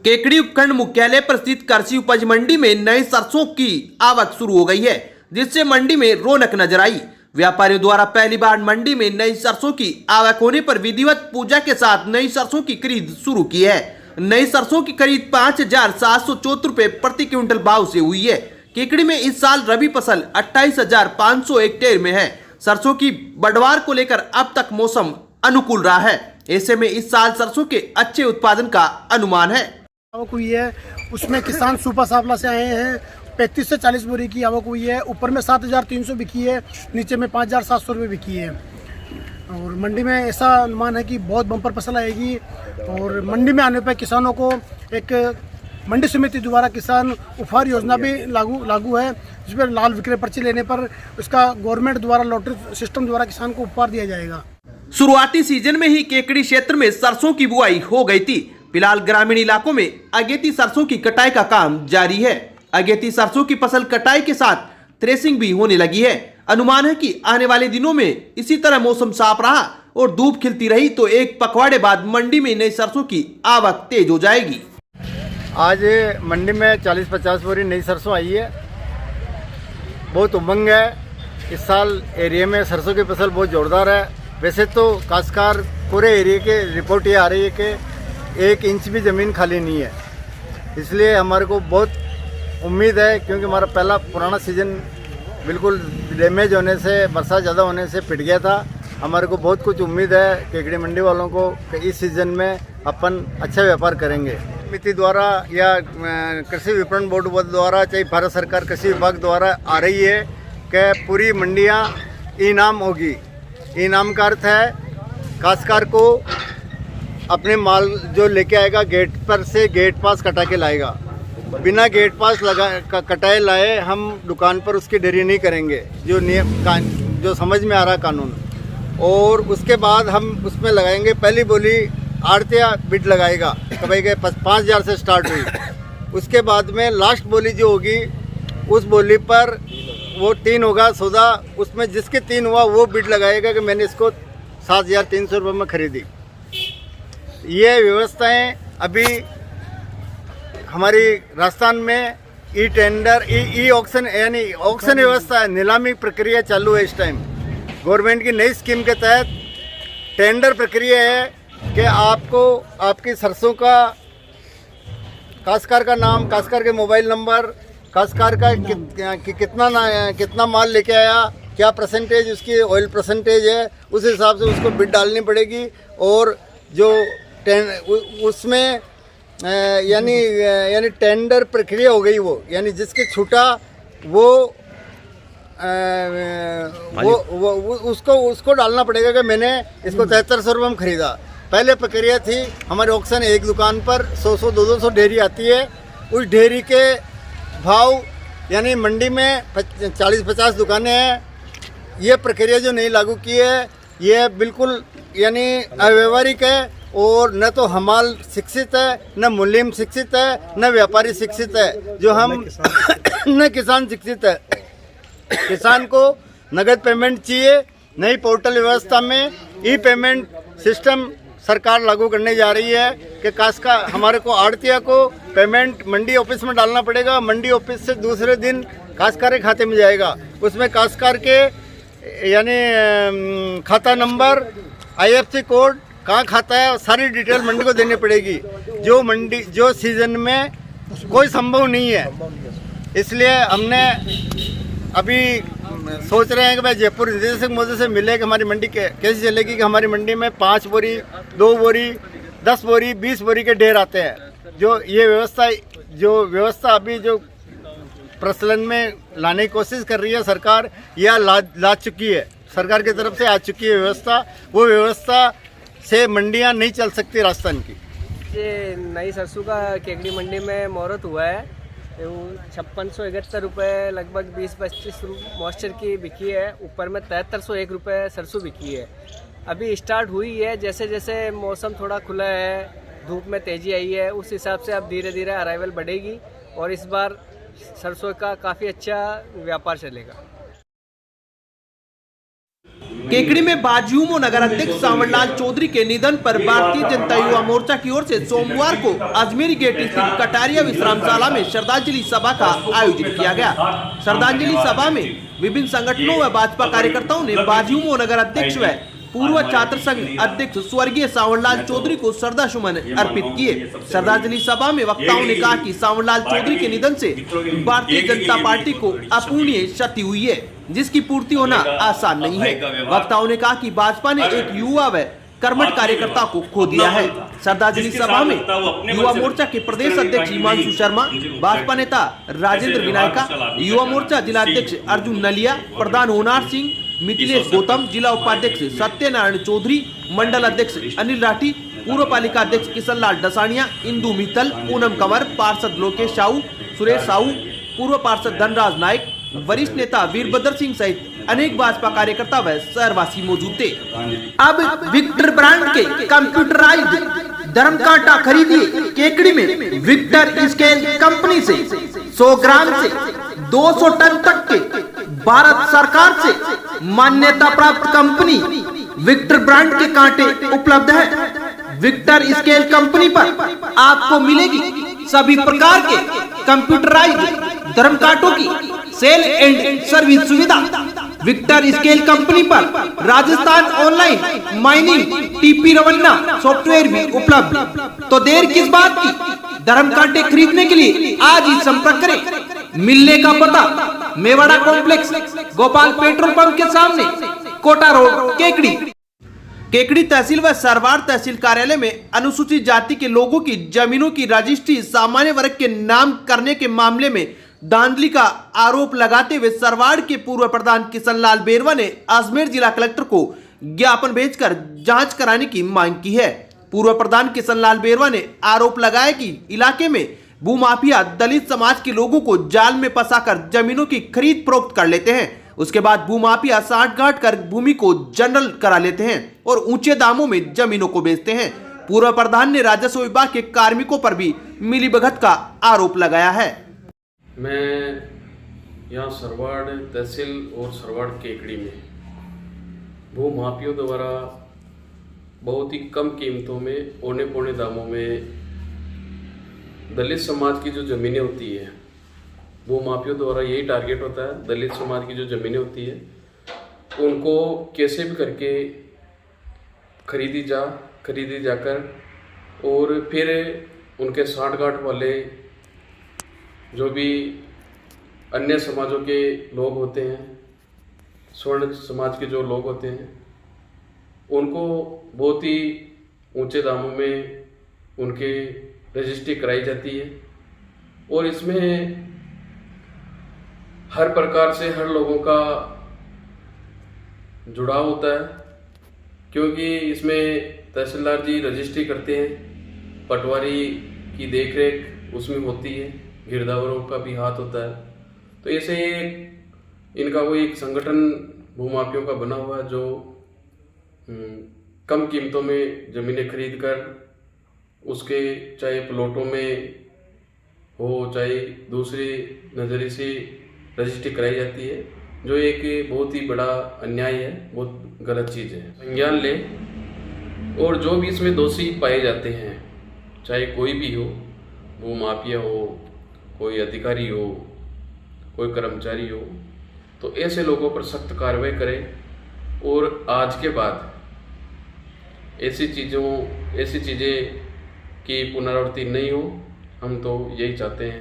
केकड़ी उपखंड मुख्यालय पर स्थित कृषि उपज मंडी में नई सरसों की आवक शुरू हो गई है, जिससे मंडी में रौनक नजर आई। व्यापारियों द्वारा पहली बार मंडी में नई सरसों की आवक होने पर विधिवत पूजा के साथ नई सरसों की खरीद शुरू की है। नई सरसों की खरीद 5,774 रुपए प्रति क्विंटल भाव से हुई है। केकड़ी में इस साल रबी फसल 28,500 हेक्टेयर में है। सरसों की बढ़वार को लेकर अब तक मौसम अनुकूल रहा है। ऐसे में इस साल सरसों के अच्छे उत्पादन का अनुमान है। आवक हुई है, उसमें किसान सुपर सापला से आए हैं। 35 से 40 बोरी की आवक हुई है। ऊपर में 7,300 बिकी है, नीचे में 5,700 रुपये बिकी है। और मंडी में ऐसा अनुमान है कि बहुत बम्पर फसल आएगी। और मंडी में आने पर किसानों को एक मंडी समिति द्वारा किसान उपहार योजना भी लागू है, जिस पर लाल विक्रय पर्ची लेने पर उसका गवर्नमेंट द्वारा लॉटरी सिस्टम द्वारा किसान को उपहार दिया जाएगा। शुरुआती सीजन में ही केकड़ी क्षेत्र में सरसों की बुआई हो गई थी। फिलहाल ग्रामीण इलाकों में अगेती सरसों की कटाई का काम जारी है। अगेती सरसों की फसल कटाई के साथ थ्रेसिंग भी होने लगी है। अनुमान है कि आने वाले दिनों में इसी तरह मौसम साफ रहा और धूप खिलती रही तो एक पखवाड़े बाद मंडी में नई सरसों की आवक तेज हो जाएगी। आज मंडी में 40-50 बोरी नई सरसों आई है। बहुत उमंग है। इस साल एरिया में सरसों की फसल बहुत जोरदार है। वैसे तो काश्तकार पूरे एरिया के रिपोर्ट ये आ रही है कि 1 इंच भी ज़मीन खाली नहीं है। इसलिए हमारे को बहुत उम्मीद है, क्योंकि हमारा पहला पुराना सीज़न बिल्कुल डैमेज होने से, बरसात ज़्यादा होने से पिट गया था। हमारे को बहुत कुछ उम्मीद है केकड़ी मंडी वालों को कि इस सीज़न में अपन अच्छा व्यापार करेंगे। समिति द्वारा या कृषि विपणन बोर्ड द्वारा, चाहे भारत सरकार कृषि विभाग द्वारा आ रही है कि पूरी मंडियाँ इनाम होगी। इनाम का अर्थ है काश्तकार को अपने माल जो लेके आएगा गेट पर से गेट पास कटा के लाएगा। बिना गेट पास कटाए लाए हम दुकान पर उसकी ढेरी नहीं करेंगे, जो नियम जो समझ में आ रहा कानून। और उसके बाद हम उसमें लगाएंगे पहली बोली आड़तिया बिड लगाएगा, कभी के 5,000 से स्टार्ट हुई। उसके बाद में लास्ट बोली जो होगी उस बोली पर वो 3 होगा सौदा, उसमें जिसके 3 हुआ वो बिड लगाएगा कि मैंने इसको 7,300 रुपये में खरीदी। ये व्यवस्थाएं अभी हमारी राजस्थान में ई टेंडर ई ऑक्शन यानी ऑक्शन व्यवस्था है, नीलामी प्रक्रिया चालू है इस टाइम। गवर्नमेंट की नई स्कीम के तहत टेंडर प्रक्रिया है कि आपको आपकी सरसों का काश्तकार का नाम, काश्तकार के मोबाइल नंबर, काश्तकार का कितना माल लेके आया, क्या परसेंटेज उसकी ऑयल परसेंटेज है, उस हिसाब से उसको बिड डालनी पड़ेगी। और जो उसमें यानी टेंडर प्रक्रिया हो गई वो, यानी जिसके छूटा वो उसको डालना पड़ेगा कि मैंने इसको 7300 रुपये में खरीदा। पहले प्रक्रिया थी हमारे ऑक्शन एक दुकान पर 100 200 ढेरी आती है, उस ढेरी के भाव यानी मंडी में 40-50 दुकानें हैं। ये प्रक्रिया जो नहीं लागू की है ये बिल्कुल यानी अव्यवहारिक है। और न तो हमाल शिक्षित है, न मुलिम शिक्षित है, न व्यापारी शिक्षित है, जो हम न किसान शिक्षित है। किसान को नगद पेमेंट चाहिए। नई पोर्टल व्यवस्था में ई पेमेंट सिस्टम सरकार लागू करने जा रही है कि काश्तकार हमारे को आड़तिया को पेमेंट मंडी ऑफिस में डालना पड़ेगा। मंडी ऑफिस से दूसरे दिन काश्तकार के खाते में जाएगा। उसमें काश्तकार के यानी खाता नंबर, IFSC कोड, कहाँ खाता है, सारी डिटेल मंडी को देनी पड़ेगी, जो सीज़न में कोई संभव नहीं है। इसलिए हमने अभी सोच रहे हैं कि भाई जयपुर निदेशक महोदय से मिले कि हमारी मंडी कैसे चलेगी, कि हमारी मंडी में 5 बोरी, 2 बोरी, 10 बोरी, 20 बोरी के ढेर आते हैं। ये व्यवस्था अभी जो प्रचलन में लाने की कोशिश कर रही है सरकार, यह ला चुकी है, सरकार की तरफ से आ चुकी है व्यवस्था। वो व्यवस्था से मंडियां नहीं चल सकती राजस्थान की। ये नई सरसों का केकड़ी मंडी में मुहूर्त हुआ है। 5671 रुपये लगभग 20-25 मॉइस्चर की बिकी है। ऊपर में 7301 रुपये सरसों बिकी है। अभी स्टार्ट हुई है, जैसे जैसे मौसम थोड़ा खुला है, धूप में तेज़ी आई है, उस हिसाब से अब धीरे धीरे अराइवल बढ़ेगी और इस बार सरसों का काफ़ी अच्छा व्यापार चलेगा। केकड़ी में बाजयूमो नगर अध्यक्ष सांवरलाल चौधरी के निधन पर भारतीय जनता युवा मोर्चा की ओर से सोमवार को अजमेरी गेट स्थित कटारिया विश्रामशाला में श्रद्धांजलि सभा का आयोजन किया गया। श्रद्धांजलि सभा में विभिन्न संगठनों व भाजपा कार्यकर्ताओं ने बाजयूमो नगर अध्यक्ष व पूर्व छात्र संघ अध्यक्ष स्वर्गीय सांवरलाल चौधरी को श्रद्धा सुमन अर्पित किए। श्रद्धांजलि सभा में वक्ताओं ने कहा कि सांवरलाल चौधरी के निधन से भारतीय जनता पार्टी को अपूर्णीय क्षति हुई है, जिसकी पूर्ति होना आसान नहीं है। वक्ताओं ने कहा कि भाजपा ने एक युवा व कर्मठ कार्यकर्ता को खो दिया है। श्रद्धांजलि सभा में युवा मोर्चा के प्रदेश अध्यक्ष हिमांशु शर्मा, भाजपा नेता राजेंद्र विनायका, युवा मोर्चा जिला अध्यक्ष अर्जुन नलिया, प्रधान होनार सिंह, मिथिलेश गौतम, जिला उपाध्यक्ष सत्यनारायण चौधरी, मंडल अध्यक्ष अनिल राठी, पूर्व पालिका अध्यक्ष किशनलाल डसानिया, इंदू मित्तल, पूनम कंवर, पार्षद लोकेश साहू, सुरेश साहू, पूर्व पार्षद धनराज नायक, वरिष्ठ नेता वीरभद्र सिंह सहित अनेक भाजपा कार्यकर्ता व शहरवासी मौजूद थे। अब विक्टर ब्रांड के कंप्यूटराइज्ड धर्म कांटा खरीदिए केकड़ी में विक्टर स्केल कंपनी से 100 ग्राम से 200 टन तक के भारत सरकार से मान्यता प्राप्त कंपनी विक्टर ब्रांड के कांटे उपलब्ध है। विक्टर स्केल कंपनी पर आपको मिलेगी सभी प्रकार के कंप्यूटराइज्ड धर्म कांटों की सेल एंड सर्विस सुविधा। विक्टर स्केल कंपनी पर Rajasthan online mining TP Revanna software भी उपलब्ध। तो देर किस बात की, धर्म कांटे खरीदने के लिए आज ही संपर्क करें। मिलने का पता Mewada complex, Gopal petrol pump के सामने, कोटा रोड, केकड़ी। केकड़ी तहसील व सरवार तहसील कार्यालय में अनुसूचित जाति के लोगों की जमीनों की रजिस्ट्री सामान्य वर्ग के नाम करने के मामले में धांधली का आरोप लगाते हुए सरवार के पूर्व प्रधान किशनलाल बेरवा ने अजमेर जिला कलेक्टर को ज्ञापन भेजकर जांच कराने की मांग की है। पूर्व प्रधान किशनलाल बेरवा ने आरोप लगाया कि इलाके में भूमाफिया दलित समाज के लोगों को जाल में फंसाकर जमीनों की खरीद फरोख्त कर लेते हैं। उसके बाद भूमाफिया साठगांठ कर भूमि को जनरल करा लेते हैं और ऊंचे दामों में जमीनों को बेचते हैं। पूर्व प्रधान ने राजस्व विभाग के कार्मिकों पर भी मिलीभगत का आरोप लगाया है। मैं यहाँ सरवाड़ तहसील और सरवाड़ केकड़ी में भूमाफियों द्वारा बहुत ही कम कीमतों में औने पौने दामों में दलित समाज की जो ज़मीनें होती है, भूमाफियों द्वारा यही टारगेट होता है, दलित समाज की जो ज़मीनें होती है उनको कैसे भी करके खरीदी जाकर और फिर उनके साठगांठ वाले जो भी अन्य समाजों के लोग होते हैं, स्वर्ण समाज के जो लोग होते हैं, उनको बहुत ही ऊंचे दामों में उनके रजिस्ट्री कराई जाती है और इसमें हर प्रकार से हर लोगों का जुड़ाव होता है, क्योंकि इसमें तहसीलदार जी रजिस्ट्री करते हैं, पटवारी की देखरेख उसमें होती है, गिरदावरों का भी हाथ होता है। तो ऐसे इनका कोई एक संगठन भूमाफियों का बना हुआ है जो कम कीमतों में ज़मीनें खरीद कर उसके चाहे प्लॉटों में हो चाहे दूसरे नज़रिए से रजिस्ट्री कराई जाती है, जो एक बहुत ही बड़ा अन्याय है, बहुत गलत चीज़ है। संज्ञान ले और जो भी इसमें दोषी पाए जाते हैं, चाहे कोई भी हो, भूमाफिया हो, कोई अधिकारी हो, कोई कर्मचारी हो, तो ऐसे लोगों पर सख्त कार्रवाई करें और आज के बाद ऐसी चीज़ें की पुनरावृत्ति नहीं हो। हम तो यही चाहते हैं।